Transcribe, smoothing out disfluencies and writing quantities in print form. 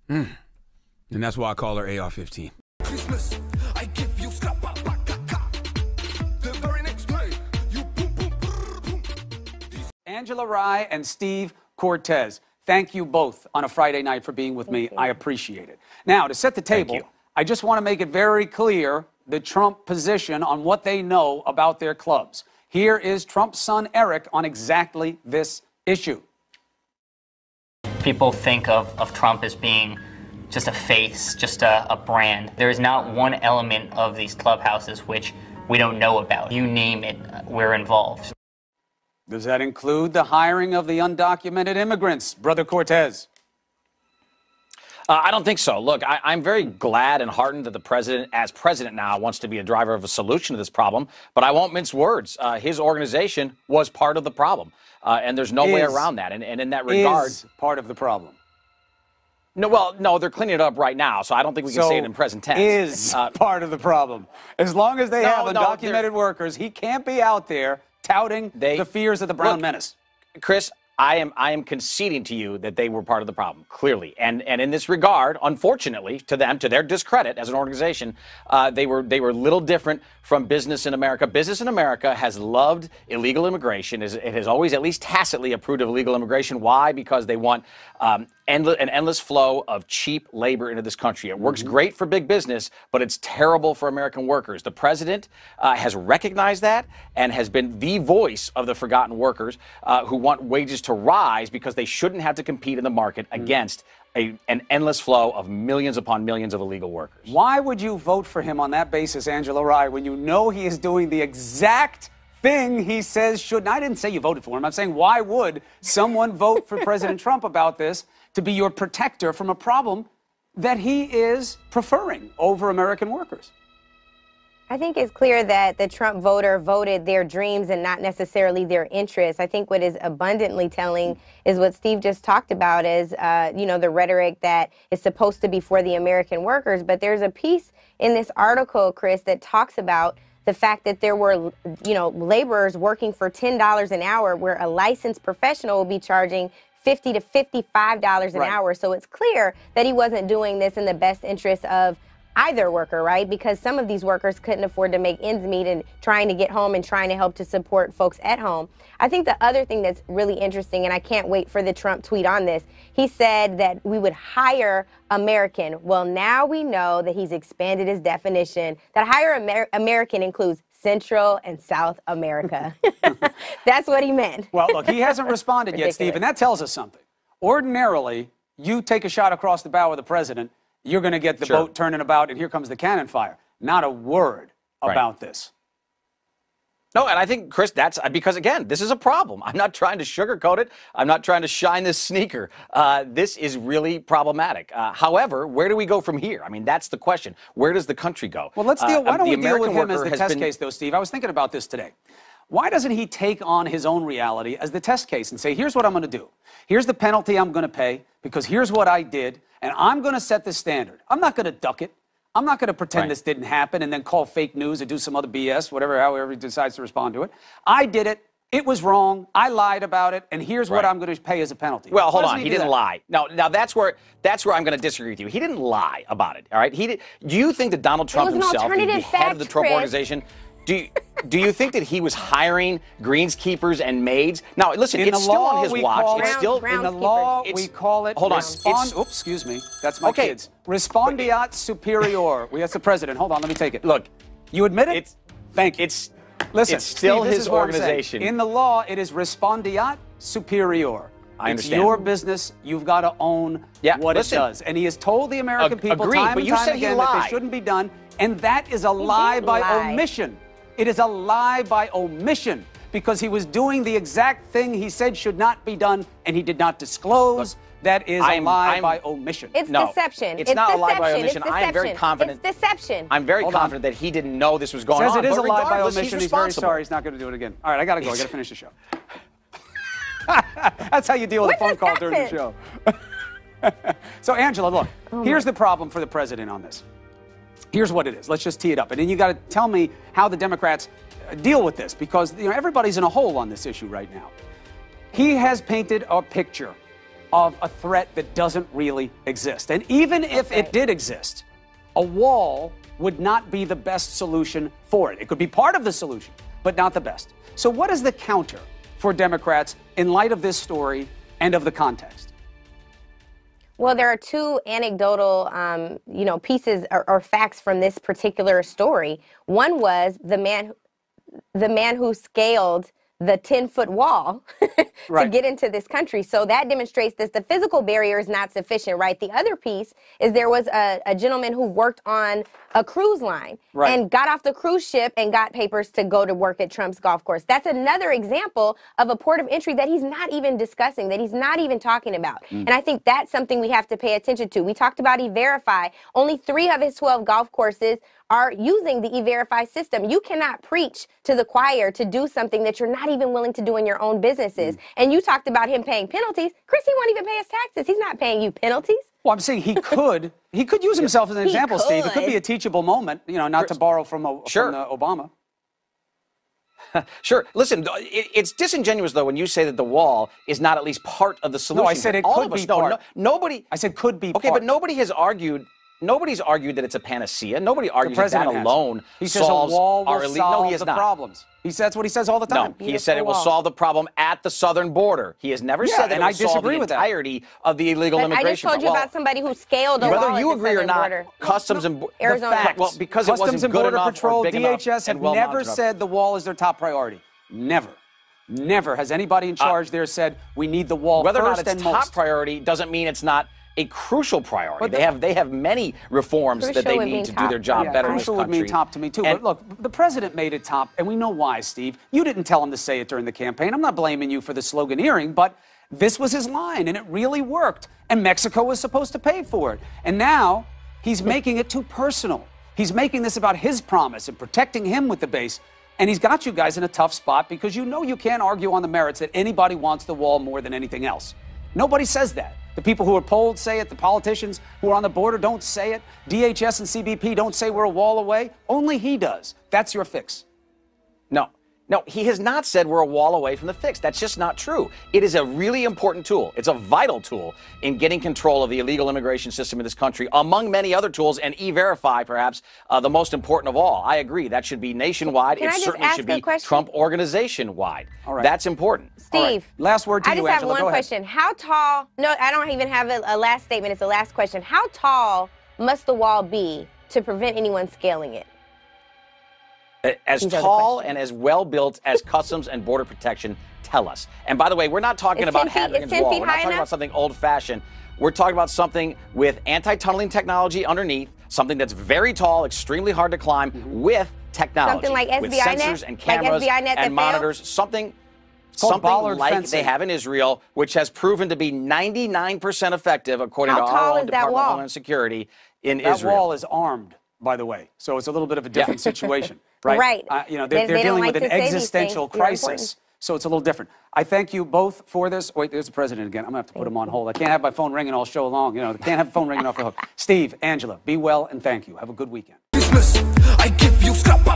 And that's why I call her AR-15. Christmas, I give you the very next day, you boom, boom, boom. Angela Rye and Steve Cortez, thank you both on a Friday night for being with me. I appreciate it. Now, to set the table, I just want to make it very clear the Trump position on what they know about their clubs. Here is Trump's son, Eric, on exactly this issue. People think of Trump as being just a face, just a brand. There is not one element of these clubhouses which we don't know about. You name it, we're involved. Does that include the hiring of the undocumented immigrants, Brother Cortez? I don't think so. Look, I'm very glad and heartened that the president, as president now, wants to be a driver of a solution to this problem, but I won't mince words. His organization was part of the problem, and there's no way around that. And in that regard... Is part of the problem. No, well, no, they're cleaning it up right now, so I don't think we can say it in present tense. Is part of the problem. As long as they have undocumented workers, he can't be out there touting the fears of the brown menace. Chris, I am conceding to you that they were part of the problem, clearly. And in this regard, unfortunately, to them, to their discredit as an organization, they were a little different from Business in America. Business in America has loved illegal immigration. It has always at least tacitly approved of illegal immigration. Why? Because they want an endless flow of cheap labor into this country. It works great for big business, but it's terrible for American workers. The president has recognized that and has been the voice of the forgotten workers who want wages to rise because they shouldn't have to compete in the market against an endless flow of millions upon millions of illegal workers. Why would you vote for him on that basis, Angela Rye, when you know he is doing the exact thing he says should? And I didn't say you voted for him. I'm saying, why would someone vote for President Trump about this to be your protector from a problem that he is preferring over American workers? I think it's clear that the Trump voter voted their dreams and not necessarily their interests. I think what is abundantly telling is what Steve just talked about is, the rhetoric that is supposed to be for the American workers. But there's a piece in this article, Chris, that talks about the fact that there were, laborers working for $10 an hour where a licensed professional will be charging $50 to $55 an hour. So it's clear that he wasn't doing this in the best interest of either worker, right? Because some of these workers couldn't afford to make ends meet and trying to get home and trying to help to support folks at home. I think the other thing that's really interesting, and I can't wait for the Trump tweet on this, he said that we would hire American. Well, now we know that he's expanded his definition, that hire American includes Central and South America. That's what he meant. Well, look, he hasn't responded yet, Steve, and that tells us something. Ordinarily, you take a shot across the bow of the president, you're going to get the boat turning about, and here comes the cannon fire. Not a word about this. No, and I think, Chris, that's because, again, this is a problem. I'm not trying to sugarcoat it. I'm not trying to shine this sneaker. This is really problematic. However, where do we go from here? I mean, that's the question. Where does the country go? Well, let's deal. Why don't we deal with him as the test case, though, Steve? I was thinking about this today. Why doesn't he take on his own reality as the test case and say, here's what I'm going to do. Here's the penalty I'm going to pay because here's what I did, and I'm going to set the standard. I'm not going to duck it. I'm not going to pretend this didn't happen and then call fake news or do some other BS, however he decides to respond to it. I did it. It was wrong. I lied about it, and here's what I'm going to pay as a penalty. Well, hold on. He didn't lie. Now that's where I'm going to disagree with you. He didn't lie about it. All right. Do you think that Donald Trump himself, the head of the Trump organization, do you think that he was hiring greenskeepers and maids? Now, listen, it's still on his watch. It's still in the law. We call it. Hold on. Oops, excuse me. That's my kids. Respondeat superior. That's the president. Hold on. Let me take it. Look, you admit it? Thank you. Listen, it's still Steve, his organization. In the law, it is respondeat superior. I understand. It's your business. You've got to own what it does. And he has told the American people time and time again that they shouldn't be done. And that is a lie by omission. It is a lie by omission because he was doing the exact thing he said should not be done, and he did not disclose. That is a lie by omission. It's deception. It's not a lie by omission. I am very confident. It's deception. I'm very confident that he didn't know this was going on. Says it is a lie by omission. He's very sorry. He's not going to do it again. All right, I got to go. I got to finish the show. That's how you deal with a phone call during the show. So, Angela, look, here's the problem for the president on this. Here's what it is. Let's just tee it up. And then you got to tell me how the Democrats deal with this because everybody's in a hole on this issue right now. He has painted a picture of a threat that doesn't really exist. And even if it did exist, a wall would not be the best solution for it. It could be part of the solution, but not the best. So what is the counter for Democrats in light of this story and of the context? Well, there are two anecdotal, pieces or facts from this particular story. One was the man who scaled the 10-foot wall to get into this country. So that demonstrates that the physical barrier is not sufficient, right? The other piece is there was a gentleman who worked on a cruise line and got off the cruise ship and got papers to go to work at Trump's golf course. That's another example of a port of entry that he's not even discussing, that he's not even talking about. And I think that's something we have to pay attention to. We talked about E-Verify. Only 3 of his 12 golf courses are using the E-Verify system. You cannot preach to the choir to do something that you're not even willing to do in your own businesses. And you talked about him paying penalties. Chris, he won't even pay his taxes. He's not paying you penalties. Well, I'm saying he could use himself as an example, Steve. It could be a teachable moment, not to borrow from Obama. Sure. Listen, it's disingenuous, though, when you say that the wall is not at least part of the solution. No, I said it could be part. Nobody. I said could be part. Okay, but nobody has argued. Nobody's argued that it's a panacea. Nobody argues that alone solves our elite. No, he has not. Problems. That's what he says all the time. No, he said it will solve the problem at the southern border. He has never said that it will solve the entirety of the illegal immigration. I just told you about somebody who scaled a wall. Whether you agree or not, Customs and Arizona. Well, because it wasn't good enough or big enough. DHS have never said the wall is their top priority. Never. Never has anybody in charge there said we need the wall first and most. Whether or not it's top priority doesn't mean it's not a crucial priority. They have many reforms that they need to do their job better in this country. Crucial would mean top to me, too. But look, the president made it top, and we know why, Steve. You didn't tell him to say it during the campaign. I'm not blaming you for the sloganeering, but this was his line, and it really worked. And Mexico was supposed to pay for it. And now he's making it too personal. He's making this about his promise and protecting him with the base. And he's got you guys in a tough spot because you know you can't argue on the merits that anybody wants the wall more than anything else. Nobody says that. The people who are polled say it. The politicians who are on the border don't say it. DHS and CBP don't say we're a wall away. Only he does. That's your fix. No, he has not said we're a wall away from the fix. That's just not true. It is a really important tool. It's a vital tool in getting control of the illegal immigration system in this country, among many other tools, and E-Verify, perhaps, the most important of all. I agree. That should be nationwide. It certainly should be Trump organization-wide. All right. That's important. Steve. Right. Last word to you, Angela. I just have one question. How tall? No, I don't even have a last statement. It's the last question. How tall must the wall be to prevent anyone scaling it? As tall and as well built as Customs and Border Protection tell us. And by the way, we're not talking about Hadrian's Wall. We're not talking about something old-fashioned. We're talking about something with anti-tunneling technology underneath, something that's very tall, extremely hard to climb, with technology. Something like SBI with sensors and cameras and monitors. Something like they have in Israel, which has proven to be 99% effective, according to our own Department of Homeland Security in Israel. That wall is armed, by the way. So it's a little bit of a different situation. Right. They're dealing with an existential crisis. So it's a little different. I thank you both for this. Wait, there's the president again. I'm going to have to put him on hold. I can't have my phone ringing all show long. I can't have the phone ringing off the hook. Steve, Angela, be well and thank you. Have a good weekend. Christmas, I give you scrap